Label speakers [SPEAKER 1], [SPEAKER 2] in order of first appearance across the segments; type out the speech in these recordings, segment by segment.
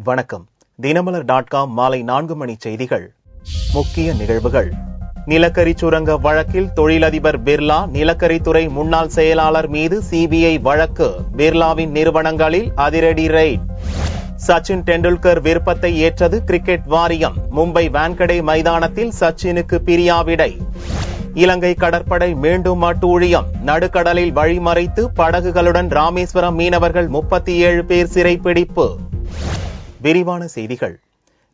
[SPEAKER 1] வணக்கம். தினமலர்.com மாலை 4 மணி செய்திகள். முக்கிய நிகழ்வுகள். நிலக்கரி சுரங்க வழக்கில் தொழிலதிபர் பிர்லா, நிலக்கரித்துறை முன்னாள் செயலாளர் மீது சிபிஐ வழக்கு. பிர்லாவின் நிறுவனங்களில் அதிரடி ரெய்ட். சச்சின் டெண்டுல்கர் விருப்பத்தை ஏற்றது கிரிக்கெட் வாரியம். மும்பை வான்கடே மைதானத்தில் சச்சினுக்கு பிரியாவிடை. இலங்கை கடற்படை மீண்டும் அட்டூழியம். நடுக்கடலில் வழிமறைத்து படகுகளுடன் ராமேஸ்வரம் மீனவர்கள் 37 பேர் சிறைப்பிடிப்பு. விரிவான செய்திகள்.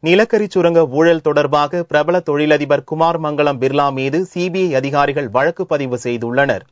[SPEAKER 1] நிலக்கரி சுரங்க ஊழல் தொடர்பாக பிரபல தொழிலதிபர் குமார் மங்கலம் பிர்லா மீது சிபிஐ அதிகாரிகள் வழக்கு பதிவு செய்துள்ளனர்.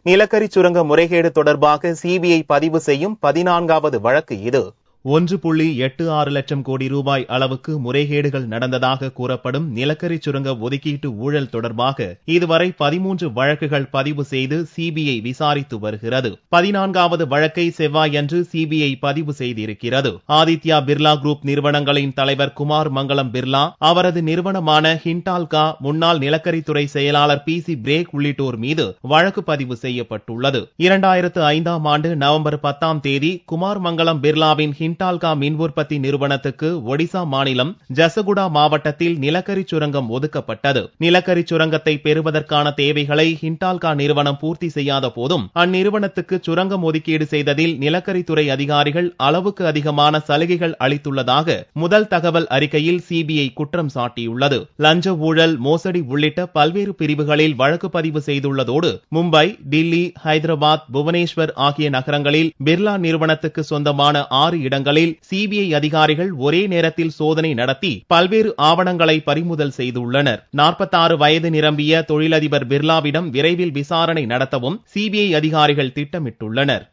[SPEAKER 1] நிலக்கரி சுரங்க முறைகேடு தொடர்பாக சிபிஐ பதிவு செய்யும் 14வது வழக்கு இது. 1.86 லட்சம் கோடி ரூபாய் அளவுக்கு முறைகேடுகள் நடந்ததாக கூறப்படும் நிலக்கரி சுரங்க ஒதுக்கீட்டு ஊழல் தொடர்பாக இதுவரை 13 வழக்குகள் பதிவு செய்து சிபிஐ விசாரித்து வருகிறது. 14வது வழக்கை செவ்வாயன்று சிபிஐ பதிவு செய்திருக்கிறது. ஆதித்யா பிர்லா குரூப் நிறுவனங்களின் தலைவர் குமார் மங்கலம் பிர்லா, அவரது நிறுவனமான ஹிண்டால்கா முன்னாள் நிலக்கரித்துறை செயலாளர் PC பிரேக் உள்ளிட்டோர் மீது வழக்கு பதிவு செய்யப்பட்டுள்ளது. 2005ஆம் ஆண்டு நவம்பர் 10ஆம் தேதி குமார் மங்கலம் பிர்லாவின் ஹிண்டால்கா மின் உற்பத்தி நிறுவனத்துக்கு ஒடிசா மாநிலம் ஜசகுடா மாவட்டத்தில் நிலக்கரி சுரங்கம் ஒதுக்கப்பட்டது. நிலக்கரி சுரங்கத்தை பெறுவதற்கான தேவைகளை ஹிண்டால்கா நிறுவனம் பூர்த்தி செய்யாத போதும் அந்நிறுவனத்துக்கு சுரங்கம் ஒதுக்கீடு செய்ததில் நிலக்கரித்துறை அதிகாரிகள் அளவுக்கு அதிகமான சலுகைகள் அளித்துள்ளதாக முதல் தகவல் அறிக்கையில் சிபிஐ குற்றம் சாட்டியுள்ளது. லஞ்ச ஊழல், மோசடி உள்ளிட்ட பல்வேறு பிரிவுகளில் வழக்கு பதிவு செய்துள்ளதோடு மும்பை, டில்லி, ஹைதராபாத், புவனேஸ்வர் ஆகிய நகரங்களில் பிர்லா நிறுவனத்துக்கு சொந்தமான 6 இடங்களில் சிபிஐ அதிகாரிகள் ஒரே நேரத்தில் சோதனை நடத்தி பல்வேறு ஆவணங்களை பறிமுதல் செய்துள்ளனர். 46 வயது நிரம்பிய தொழிலதிபர் பிர்லாவிடம் விரைவில் விசாரணை நடத்தவும் சிபிஐ அதிகாரிகள் திட்டமிட்டுள்ளனர்.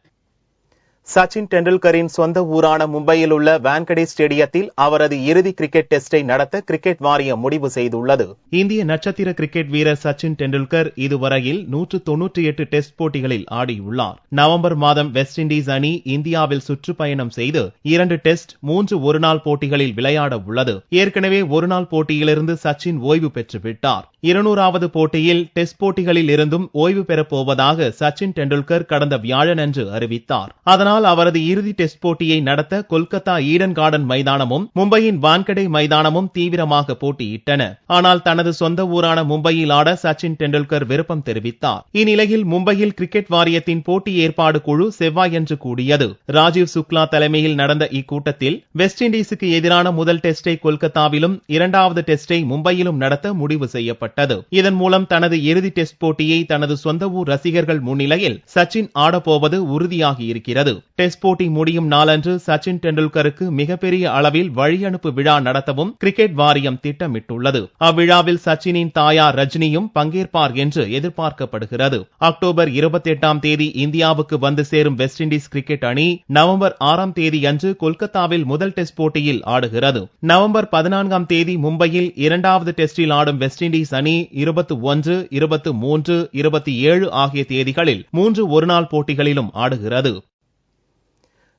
[SPEAKER 1] சச்சின் டெண்டுல்கரின் சொந்த ஊரான மும்பையில் உள்ள வான்கடே ஸ்டேடியத்தில் அவரது இறுதி கிரிக்கெட் டெஸ்டை நடத்த கிரிக்கெட் வாரியம் முடிவு செய்துள்ளது. இந்திய நட்சத்திர கிரிக்கெட் வீரர் சச்சின் டெண்டுல்கர் இதுவரையில் 198 டெஸ்ட் போட்டிகளில் ஆடியுள்ளார். நவம்பர் மாதம் வெஸ்ட் இண்டீஸ் அணி இந்தியாவில் சுற்றுப்பயணம் செய்து 2 டெஸ்ட், 3 ஒருநாள் போட்டிகளில் விளையாட உள்ளது. ஏற்கனவே ஒருநாள் போட்டியிலிருந்து சச்சின் ஓய்வு பெற்றுவிட்டார். 200வது போட்டியில் டெஸ்ட் போட்டிகளில் இருந்தும் ஓய்வு பெறப்போவதாக சச்சின் டெண்டுல்கர் கடந்த வியாழனன்று அறிவித்தார். அதனால் அவரது இறுதி டெஸ்ட் போட்டியை நடத்த கொல்கத்தா ஈடன் கார்டன் மைதானமும் மும்பையின் வான்கடே மைதானமும் தீவிரமாக போட்டியிட்டன. ஆனால் தனது சொந்த ஊரான மும்பையில் ஆட சச்சின் டெண்டுல்கர் விருப்பம் தெரிவித்தார். இந்நிலையில் மும்பையில் கிரிக்கெட் வாரியத்தின் போட்டி ஏற்பாடு குழு செவ்வாயன்று கூடியது. ராஜீவ் சுக்லா தலைமையில் நடந்த இக்கூட்டத்தில் வெஸ்ட் இண்டீஸுக்கு எதிரான முதல் டெஸ்டை கொல்கத்தாவிலும் 2வது டெஸ்டை மும்பையிலும் நடத்த முடிவு செய்யப்பட்டது. இதன் மூலம் தனது இறுதி டெஸ்ட் போட்டியை தனது சொந்த ஊர் ரசிகர்கள் முன்னிலையில் சச்சின் ஆடப்போவது உறுதியாகி இருக்கிறது. டெஸ்ட் போட்டி முடியும் நாளன்று சச்சின் டெண்டுல்கருக்கு மிகப்பெரிய அளவில் வழியனுப்பு விழா நடத்தவும் கிரிக்கெட் வாரியம் திட்டமிட்டுள்ளது. அவ்விழாவில் சச்சினின் தாயார் ரஜினியும் பங்கேற்பார் என்று எதிர்பார்க்கப்படுகிறது. அக்டோபர் 28ஆம் தேதி இந்தியாவுக்கு வந்து சேரும் வெஸ்ட் இண்டீஸ் கிரிக்கெட் அணி நவம்பர் 6ஆம் தேதி அன்று கொல்கத்தாவில் முதல் டெஸ்ட் போட்டியில் ஆடுகிறது. நவம்பர் 14ஆம் தேதி மும்பையில் 2வது டெஸ்டில் ஆடும் வெஸ்ட் இண்டீஸ் அணி 21, 23, 27 ஆகிய தேதிகளில் 3 ஒருநாள் போட்டிகளிலும் ஆடுகிறது.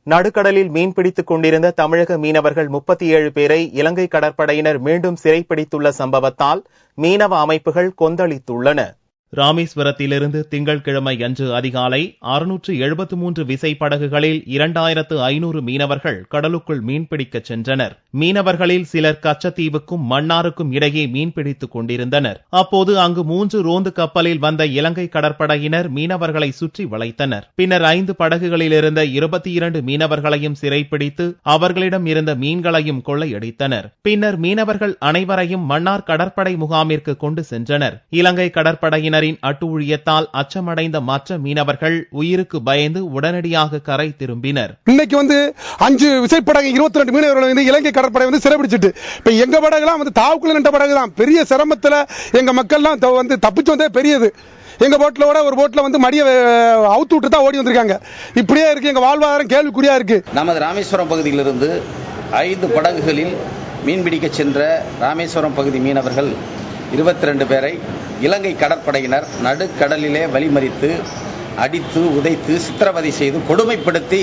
[SPEAKER 1] நடுக்கடலில் மீன்பிடித்துக் கொண்டிருந்த தமிழக மீனவர்கள் 37 பேரை இலங்கை கடற்படையினர் மீண்டும் சிறைப்பிடித்துள்ள சம்பவத்தால் மீனவ அமைப்புகள் கொந்தளித்துள்ளன. ராமேஸ்வரத்திலிருந்து திங்கட்கிழமை அன்று அதிகாலை 673 விசைப்படகுகளில் 2500 மீனவர்கள் கடலுக்குள் மீன்பிடிக்க சென்றனர். மீனவர்களில் சிலர் கச்சத்தீவுக்கும் மன்னாருக்கும் இடையே மீன்பிடித்துக் கொண்டிருந்தனர். அப்போது அங்கு 3 ரோந்து கப்பலில் வந்த இலங்கை கடற்படையினர் மீனவர்களை சுற்றி வளைத்தனர். பின்னர் 5 படகுகளில் இருந்த 22 மீனவர்களையும் சிறைப்பிடித்து அவர்களிடம் இருந்த மீன்களையும் கொள்ளையடித்தனர். பின்னர் மீனவர்கள் அனைவரையும் மன்னார் கடற்படை முகாமிற்கு கொண்டு சென்றனர். இலங்கை கடற்படையினர் அட்டூழியத்தால் அச்சமடைந்த மற்ற மீனவர்கள் உயிருக்கு பயந்து உடனடியாக கரை திரும்பினர்.
[SPEAKER 2] இன்னைக்கு 5 விசைப்படகு 22 மீனவர்கள் இலங்கை கடற்படை சிறைபிடிச்சிட்டு இப்ப எங்க படகுலாம் தாவுக்குள்ள நின்ற படகு தான். பெரிய சிரமத்துல எங்க மக்கள்லாம் தப்பிச்சு வந்தே பெரியது. எங்க போட்ல ஒரு போட்ல மடிய அவுத்து விட்டு தான் ஓடி வந்திருக்காங்க. இப்படியே இருக்கு எங்க வாழ்வாதாரம் கேள்விக்குறியா இருக்கு.
[SPEAKER 3] நமது ராமேஸ்வரம் பகுதியிலிருந்து 5 படகுகளில் மீன்பிடிக்க சென்ற ராமேஸ்வரம் பகுதி மீனவர்கள் 22 பேரை இலங்கை கடற்படையினர் நடுக்கடலிலே வழிமறித்து அடித்து உதைத்து சித்திரவதை செய்து கொடுமைப்படுத்தி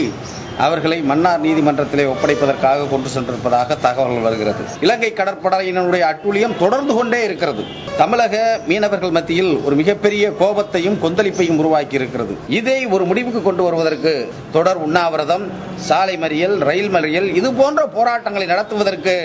[SPEAKER 3] அவர்களை மன்னார் நீதிமன்றத்திலே ஒப்படைப்பதற்காக கொண்டு சென்றிருப்பதாக தகவல்கள் வருகிறது. இலங்கை கடற்படையினருடைய அட்டூழியம் தொடர்ந்து கொண்டே இருக்கிறது. தமிழக மீனவர்கள் மத்தியில் ஒரு மிகப்பெரிய கோபத்தையும் கொந்தளிப்பையும் உருவாக்கி இருக்கிறது. இதை ஒரு முடிவுக்கு கொண்டு வருவதற்கு தொடர் உண்ணாவிரதம், சாலை மறியல், ரயில் மறியல் இது போன்ற போராட்டங்களை நடத்துவதற்கு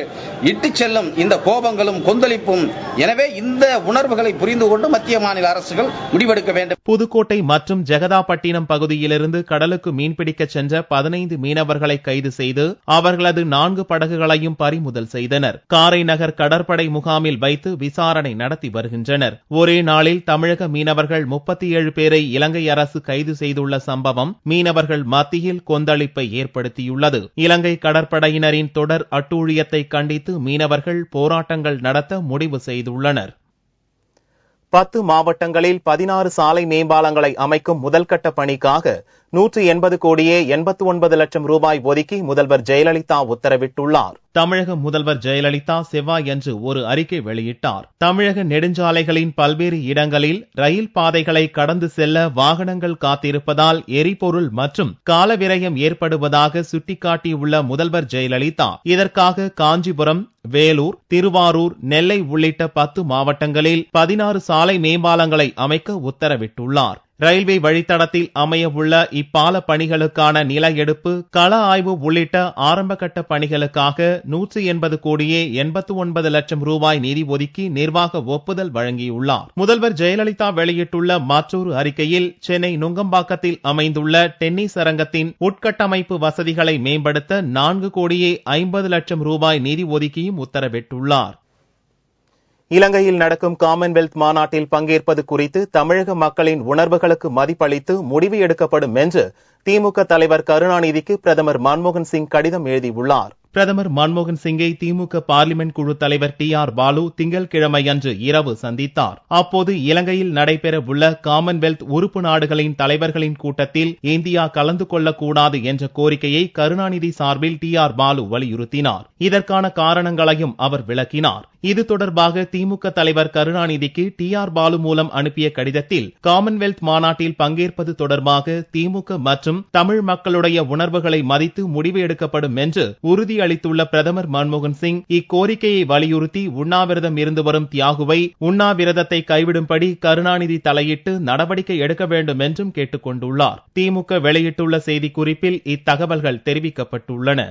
[SPEAKER 3] இட்டுச் செல்லும் இந்த கோபங்களும் கொந்தளிப்பும். எனவே இந்த உணர்வுகளை புரிந்து கொண்டு மத்திய மாநில அரசுகள் முடிவெடுக்க வேண்டும்.
[SPEAKER 1] புதுக்கோட்டை மற்றும் ஜெகதாப்பட்டினம் பகுதியிலிருந்து கடலுக்கு மீன்பிடிக்க சென்ற 15 மீனவர்களை கைது செய்து அவர்களது 4 படகுகளையும் பறிமுதல் செய்தனர். காரை நகர் கடற்படை முகாமில் வைத்து விசாரணை நடத்தி வருகின்றனர். ஒரே நாளில் தமிழக மீனவர்கள் 37 பேரை இலங்கை அரசு கைது செய்துள்ள சம்பவம் மீனவர்கள் மத்தியில் கொந்தளிப்பை ஏற்படுத்தியுள்ளது. இலங்கை கடற்படையினரின் தொடர் அட்டூழியத்தை கண்டித்து மீனவர்கள் போராட்டங்கள் நடத்த முடிவு செய்துள்ளனர். 10 மாவட்டங்களில் 16 சாலை மேம்பாலங்களை அமைக்கும் முதல்கட்ட பணிக்காக 180 கோடியே 89 லட்சம் ரூபாய் ஒதுக்கி முதல்வர் ஜெயலலிதா உத்தரவிட்டுள்ளார். தமிழக முதல்வர் ஜெயலலிதா செவ்வாயன்று ஒரு அறிக்கை வெளியிட்டார். தமிழக நெடுஞ்சாலைகளின் பல்வேறு இடங்களில் ரயில் பாதைகளை கடந்து செல்ல வாகனங்கள் காத்திருப்பதால் எரிபொருள் மற்றும் காலவிரயம் ஏற்படுவதாக சுட்டிக்காட்டியுள்ள முதல்வர் ஜெயலலிதா இதற்காக காஞ்சிபுரம், வேலூர், திருவாரூர், நெல்லை உள்ளிட்ட 10 மாவட்டங்களில் 16 சாலை மேம்பாலங்களை அமைக்க உத்தரவிட்டுள்ளார். ரயில்வே வழித்தடத்தில் அமையவுள்ள இப்பால பணிகளுக்கான நில எடுப்பு, கள ஆய்வு உள்ளிட்ட ஆரம்பகட்ட பணிகளுக்காக 180 கோடியே 89 லட்சம் ரூபாய் நிதி ஒதுக்கி நிர்வாக ஒப்புதல் வழங்கியுள்ளார். முதல்வர் ஜெயலலிதா வெளியிட்டுள்ள மற்றொரு அறிக்கையில் சென்னை நுங்கம்பாக்கத்தில் அமைந்துள்ள டென்னிஸ் அரங்கத்தின் உட்கட்டமைப்பு வசதிகளை மேம்படுத்த 4 கோடியே 50 லட்சம் ரூபாய் நிதி ஒதுக்கியும் உத்தரவிட்டுள்ளார். இலங்கையில் நடக்கும் காமன்வெல்த் மாநாட்டில் பங்கேற்பது குறித்து தமிழக மக்களின் உணர்வுகளுக்கு மதிப்பளித்து முடிவு எடுக்கப்படும் என்று திமுக தலைவர் கருணாநிதிக்கு பிரதமர் மன்மோகன் சிங் கடிதம் எழுதியுள்ளார். பிரதமர் மன்மோகன் சிங்கை திமுக பார்லிமென்ட் குழு தலைவர் TR பாலு திங்கட்கிழமையன்று இரவு சந்தித்தார். அப்போது இலங்கையில் நடைபெற உள்ள காமன்வெல்த் உறுப்பு நாடுகளின் தலைவர்களின் கூட்டத்தில் இந்தியா கலந்து கொள்ளக்கூடாது என்ற கோரிக்கையை கருணாநிதி சார்பில் TR பாலு வலியுறுத்தினார். இதற்கான காரணங்களையும் அவர் விளக்கினார். இது தொடர்பாக திமுக தலைவர் கருணாநிதிக்கு TR பாலு மூலம் அனுப்பிய கடிதத்தில் காமன்வெல்த் மாநாட்டில் பங்கேற்பது தொடர்பாக திமுக மற்றும் தமிழ் மக்களுடைய உணர்வுகளை மதித்து முடிவு எடுக்கப்படும் என்று உறுதி அளித்துள்ள பிரதமர் மன்மோகன் சிங் இக்கோரிக்கையை வலியுறுத்தி உண்ணாவிரதம் இருந்து வரும் தியாகுவை உண்ணாவிரதத்தை கைவிடும்படி கருணாநிதி தலையிட்டு நடவடிக்கை எடுக்க வேண்டும் என்றும் கேட்டுக் கொண்டுள்ளார். திமுக வெளியிட்டுள்ள செய்திக்குறிப்பில் இத்தகவல்கள் தெரிவிக்கப்பட்டுள்ளன.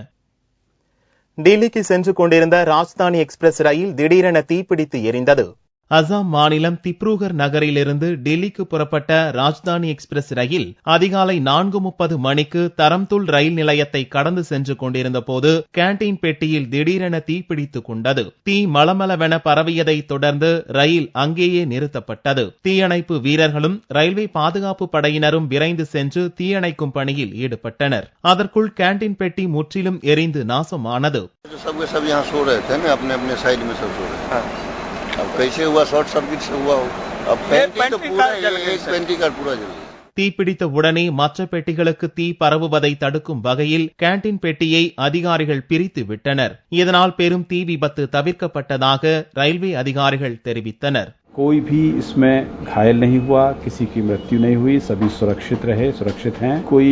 [SPEAKER 1] டெல்லிக்கு சென்று கொண்டிருந்த ராஜ்தானி எக்ஸ்பிரஸ் ரயில் திடீரென தீப்பிடித்து எரிந்தது. அசாம் மாநிலம் திப்ருகர் நகரிலிருந்து டெல்லிக்கு புறப்பட்ட ராஜ்தானி எக்ஸ்பிரஸ் ரயில் அதிகாலை 4:30 மணிக்கு தரம்துல் ரயில் நிலையத்தை கடந்து சென்று கொண்டிருந்த போது கேண்டீன் பெட்டியில் திடீரென தீப்பிடித்துக் கொண்டது. தீ மளமளவென பரவியதை தொடர்ந்து ரயில் அங்கேயே நிறுத்தப்பட்டது. தீயணைப்பு வீரர்களும் ரயில்வே பாதுகாப்பு படையினரும் விரைந்து சென்று தீயணைக்கும் பணியில் ஈடுபட்டனர். அதற்குள் கேண்டீன் பெட்டி முற்றிலும் எரிந்து நாசமானது.
[SPEAKER 4] कैसे हुआ? शॉर्ट सर्किट से हुआ हो. अब तो पूरा एक पेंटी कार पूरा जल गया.
[SPEAKER 1] தீப்பிடித்த உடனே மற்ற பெட்டிகளுக்கு தீ பரவுவதை தடுக்கும் வகையில் கேண்டீன் பெட்டியை அதிகாரிகள் பிரித்து விட்டனர். இதனால் பெரும் தீ விபத்து தவிர்க்கப்பட்டதாக ரயில்வே அதிகாரிகள் தெரிவித்தனர்.
[SPEAKER 5] कोई भी इसमें घायल नहीं हुआ, किसी की मृत्यु नहीं हुई, सभी सुरक्षित हैं. कोई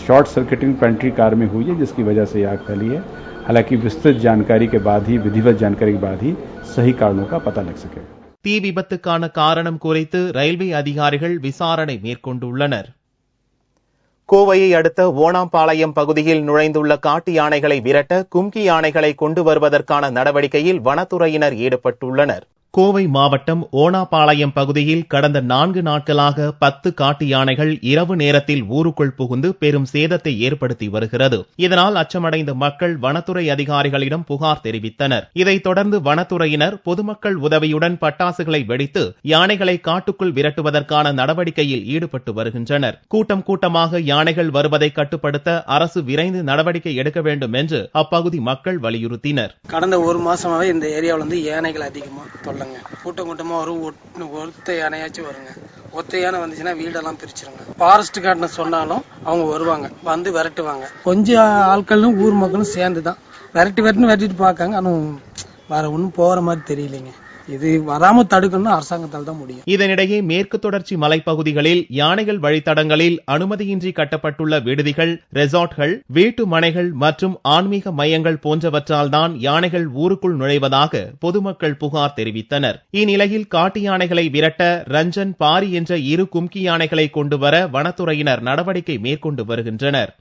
[SPEAKER 5] शॉर्ट सर्किटिंग पेंट्री कार में हुई है जिसकी वजह से आग फैली है. हालांकि विस्तृत जानकारी के बाद ही, विधिवत जानकारी के बाद ही सही कारणों का पता लग सकेगा.
[SPEAKER 1] தீ விபத்துக்கான காரணம் குறித்து ரயில்வே அதிகாரிகள் விசாரணை மேற்கொண்டுள்ளனர். கோவையை அடுத்த ஓணாம்பாளையம் பகுதியில் நுழைந்துள்ள காட்டு யானைகளை விரட்ட கும்கி யானைகளை கொண்டு வருவதற்கான நடவடிக்கையில் வனத்துறையினர் ஈடுபட்டுள்ளனர். கோவை மாவட்டம் ஓணாபாளையம் பகுதியில் கடந்த 4 நாட்களாக 10 காட்டு யானைகள் இரவு நேரத்தில் ஊருக்குள் புகுந்து பெரும் சேதத்தை ஏற்படுத்தி வருகிறது. இதனால் அச்சமடைந்த மக்கள் வனத்துறை அதிகாரிகளிடம் புகார் தெரிவித்தனர். இதைத் தொடர்ந்து வனத்துறையினர் பொதுமக்கள் உதவியுடன் பட்டாசுகளை வெடித்து யானைகளை காட்டுக்குள் விரட்டுவதற்கான நடவடிக்கையில் ஈடுபட்டு வருகின்றனர். கூட்டமாக யானைகள் வருவதை கட்டுப்படுத்த அரசு விரைந்து நடவடிக்கை எடுக்க வேண்டும் என்று அப்பகுதி மக்கள் வலியுறுத்தினர்.
[SPEAKER 6] கடந்த 1 மாசமாவே இந்த ஏரியாவில் யானைகள் அதிகமா தொல்லை. கூட்டமா வரும். ஒத்த யானையாச்சும் வருங்க. ஒத்த யானை வந்துச்சுன்னா வீடெல்லாம் பிரிச்சிருங்க. ஃபாரஸ்ட் கார்டுன்னு சொன்னாலும் அவங்க வருவாங்க, வந்து விரட்டுவாங்க. கொஞ்சம் ஆட்களும் ஊர் மக்களும் சேர்ந்துதான் விரட்டிட்டு பார்க்காங்க. ஆனால் வேற ஒன்றும் போற மாதிரி தெரியலைங்க. இது வராம தடுக்கணும் அரசாங்கத்தால் தான் முடியும்.
[SPEAKER 1] இதனிடையே மேற்கு தொடர்ச்சி மலைப்பகுதிகளில் யானைகள் வழித்தடங்களில் அனுமதியின்றி கட்டப்பட்டுள்ள விடுதிகள், ரெசார்ட்கள், வீட்டு மனைகள் மற்றும் ஆன்மீக மையங்கள் போன்றவற்றால் தான் யானைகள் ஊருக்குள் நுழைவதாக பொதுமக்கள் புகார் தெரிவித்தனர். இந்நிலையில் காட்டு யானைகளை விரட்ட ரஞ்சன், பாரி என்ற 2 கும்கி யானைகளை கொண்டு வர வனத்துறையினர் நடவடிக்கை மேற்கொண்டு வருகின்றனர்.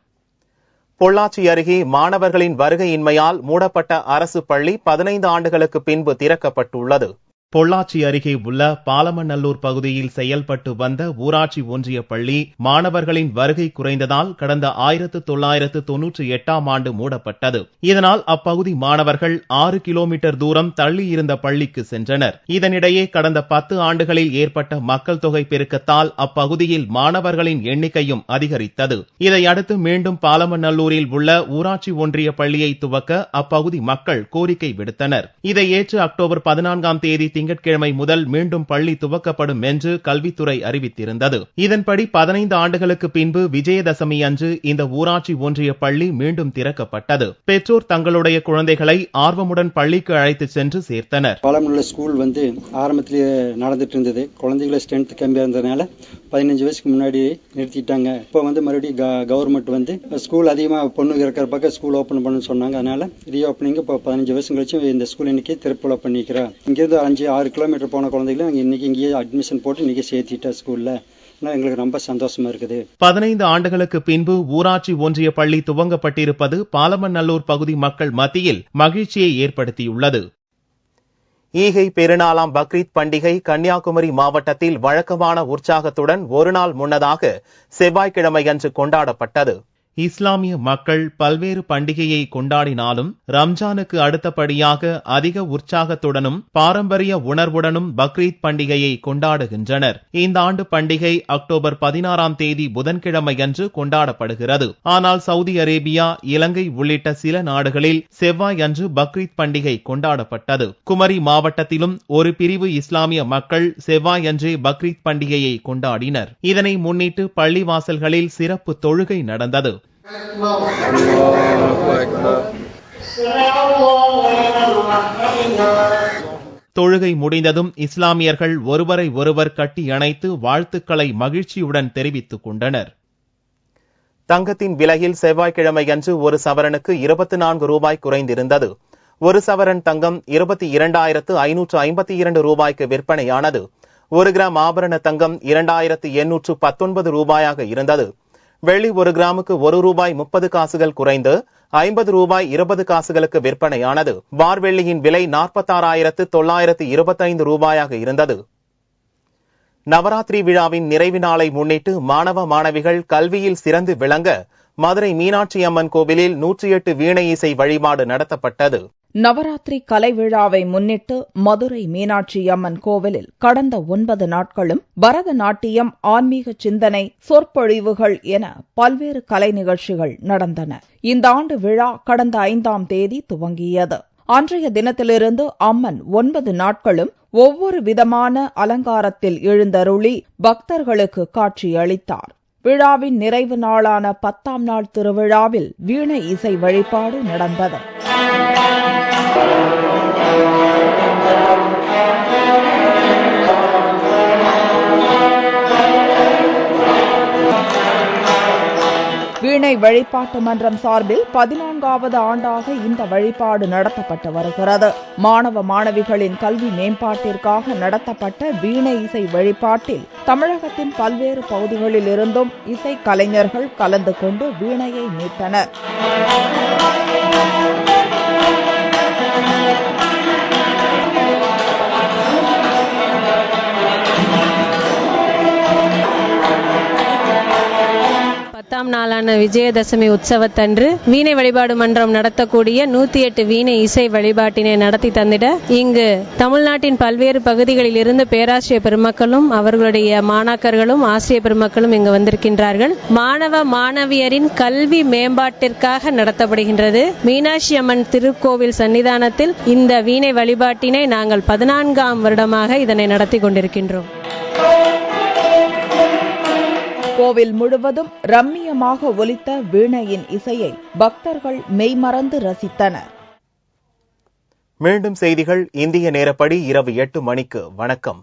[SPEAKER 1] பொள்ளாச்சி அருகே மாணவர்களின் வருகையின்மையால் மூடப்பட்ட அரசு பள்ளி 15 ஆண்டுகளுக்கு பின்பு திறக்கப்பட்டுள்ளது. பொள்ளாச்சி அருகே உள்ள பாலமநல்லூர் பகுதியில் செயல்பட்டு வந்த ஊராட்சி ஒன்றிய பள்ளி மாணவர்களின் வருகை குறைந்ததால் கடந்த 1998ஆம் ஆண்டு மூடப்பட்டது. இதனால் அப்பகுதி மாணவர்கள் 6 கிலோமீட்டர் தூரம் தள்ளி இருந்த பள்ளிக்கு சென்றனர். இதனிடையே கடந்த 10 ஆண்டுகளில் ஏற்பட்ட மக்கள் தொகை பெருக்கத்தால் அப்பகுதியில் மாணவர்களின் எண்ணிக்கையும் அதிகரித்தது. இதையடுத்து மீண்டும் பாலமநல்லூரில் உள்ள ஊராட்சி ஒன்றிய பள்ளியை துவக்க அப்பகுதி மக்கள் கோரிக்கை விடுத்தனர். இதை ஏற்று அக்டோபர் 14ஆம் தேதி திங்கட்கிழமை முதல் மீண்டும் பள்ளி துவக்கப்படும் என்று கல்வித்துறை அறிவித்திருந்தது. இதன்படி 15 ஆண்டுகளுக்கு பின்பு விஜயதசமி அன்று இந்த ஊராட்சி ஒன்றிய பள்ளி மீண்டும் திறக்கப்பட்டது. பெற்றோர் தங்களுடைய குழந்தைகளை ஆர்வமுடன் பள்ளிக்கு அழைத்து சென்று சேர்த்தனர்.
[SPEAKER 7] பாலமநல்லூர் ஸ்கூல் ஆரம்பத்திலேயே நடந்துட்டு இருந்தது. குழந்தைகளை ஸ்ட்ரென்த் கம்மியா இருந்ததுனால 15 வயசுக்கு முன்னாடி நிறுத்திட்டாங்க. இப்போ மறுபடியும் கவர்மெண்ட் ஸ்கூல் அதிகமா பொண்ணு இருக்கிற பக்கம் ஸ்கூல் ஓபன் பண்ணு சொன்னாங்க. அதனால ரீஓப்பனிங் இப்போ 15 வருஷம் கழிச்சு இந்த ஸ்கூல் இன்னைக்கு திறப்புல பண்ணிக்கிறோம். இங்கிருந்து 5-6 கிலோமீட்டர் போன குழந்தைகளை இன்னைக்கு இங்கேயே அட்மிஷன் போட்டு இன்னைக்கு சேர்த்திட்டோம் ஸ்கூல்ல. எங்களுக்கு ரொம்ப சந்தோஷமா இருக்குது.
[SPEAKER 1] 15 ஆண்டுகளுக்கு பின்பு ஊராட்சி ஒன்றிய பள்ளி துவங்கப்பட்டிருப்பது பாலமநல்லூர் பகுதி மக்கள் மத்தியில் மகிழ்ச்சியை ஏற்படுத்தியுள்ளது. ஈகை பெருநாளாம் பக்ரீத் பண்டிகை கன்னியாகுமரி மாவட்டத்தில் வழக்கமான உற்சாகத்துடன் ஒரு நாள் முன்னதாக செவ்வாய்க்கிழமையன்று கொண்டாடப்பட்டது. இஸ்லாமிய மக்கள் பல்வேறு பண்டிகையை கொண்டாடினாலும் ரம்ஜானுக்கு அடுத்தபடியாக அதிக உற்சாகத்துடனும் பாரம்பரிய உணர்வுடனும் பக்ரீத் பண்டிகையை கொண்டாடுகின்றனர். இந்த ஆண்டு பண்டிகை அக்டோபர் 16ஆம் தேதி புதன்கிழமையன்று கொண்டாடப்படுகிறது. ஆனால் சவுதி அரேபியா, இலங்கை உள்ளிட்ட சில நாடுகளில் செவ்வாய் அன்று பக்ரீத் பண்டிகை கொண்டாடப்பட்டது. குமரி மாவட்டத்திலும் ஒரு பிரிவு இஸ்லாமிய மக்கள் செவ்வாய் அன்றே பக்ரீத் பண்டிகையை கொண்டாடினர். இதனை முன்னிட்டு பள்ளிவாசல்களில் சிறப்பு தொழுகை நடந்தது. தொழுகை முடிந்ததும் இஸ்லாமியர்கள் ஒருவரை ஒருவர் கட்டி அணைத்து வாழ்த்துக்களை மகிழ்ச்சியுடன் தெரிவித்துக் கொண்டனர். தங்கத்தின் விலையில் செவ்வாய்க்கிழமையன்று ஒரு சவரனுக்கு 24 ரூபாய் குறைந்திருந்தது. ஒரு சவரன் தங்கம் 22,552 ரூபாய்க்கு விற்பனையானது. 1 கிராம் ஆபரண தங்கம் 2,819 ரூபாயாக இருந்தது. வெள்ளி 1 கிராமுக்கு 1 ரூபாய் 30 காசுகள் குறைந்து 50 ரூபாய் 20 காசுகளுக்கு விற்பனையானது. பார் வெள்ளியின் விலை 46,925 ரூபாயாக இருந்தது. நவராத்திரி விழாவின் நிறைவு நாளை முன்னிட்டு மாணவ மாணவிகள் கல்வியில் சிறந்து விளங்க மதுரை மீனாட்சி அம்மன் கோவிலில் 108 வீணை இசை வழிபாடு நடத்தப்பட்டது.
[SPEAKER 8] நவராத்திரி கலை விழாவை முன்னிட்டு மதுரை மீனாட்சி அம்மன் கோவிலில் கடந்த 9 நாட்களும் பரதநாட்டியம், ஆன்மீக சிந்தனை, சொற்பொழிவுகள் என பல்வேறு கலை நிகழ்ச்சிகள் நடந்தன. இந்த ஆண்டு விழா கடந்த 5ஆம் தேதி துவங்கியது. அன்றைய தினத்திலிருந்து அம்மன் 9 நாட்களும் ஒவ்வொரு விதமான அலங்காரத்தில் எழுந்தருளி பக்தர்களுக்கு காட்சியளித்தார். விழாவின் நிறைவு நாளான 10ஆம் நாள் திருவிழாவில் வீணை இசை வழிபாடு நடந்தது. வீணை வழிபாட்டு மன்றம் சார்பில் 14வது ஆண்டாக இந்த வழிபாடு நடத்தப்பட்டு வருகிறது. மாணவ மாணவிகளின் கல்வி மேம்பாட்டிற்காக நடத்தப்பட்ட வீணை இசை வழிபாட்டில் தமிழகத்தின் பல்வேறு பகுதிகளில் இருந்தும் இசை கலைஞர்கள் கலந்து கொண்டு வீணையை மீட்டனர்.
[SPEAKER 9] பத்தாம் நாளான விஜயதசமி உற்சவத்தன்று வீணை வழிபாடு மன்றம் நடத்தக்கூடிய 108 வீணை இசை வழிபாட்டினை நடத்தி தந்திட இங்கு தமிழ்நாட்டின் பல்வேறு பகுதிகளில் இருந்து பேராசிரியர் பெருமக்களும் அவர்களுடைய மாணாக்கர்களும் ஆசிரியர் பெருமக்களும் இங்கு வந்திருக்கின்றார்கள். மாணவ மாணவியரின் கல்வி மேம்பாட்டிற்காக நடத்தப்படுகின்றது. மீனாட்சி அம்மன் திருக்கோவில் சன்னிதானத்தில் இந்த வீணை வழிபாட்டினை நாங்கள் 14ஆம் வருடமாக இதனை நடத்தி கொண்டிருக்கின்றோம்.
[SPEAKER 8] கோவில் முழுவதும் ரம்மியமாக ஒலித்த வீணையின் இசையை பக்தர்கள் மெய்மறந்து ரசித்தனர்.
[SPEAKER 1] மீண்டும் செய்திகள் இந்திய நேரப்படி இரவு 8 மணிக்கு. வணக்கம்.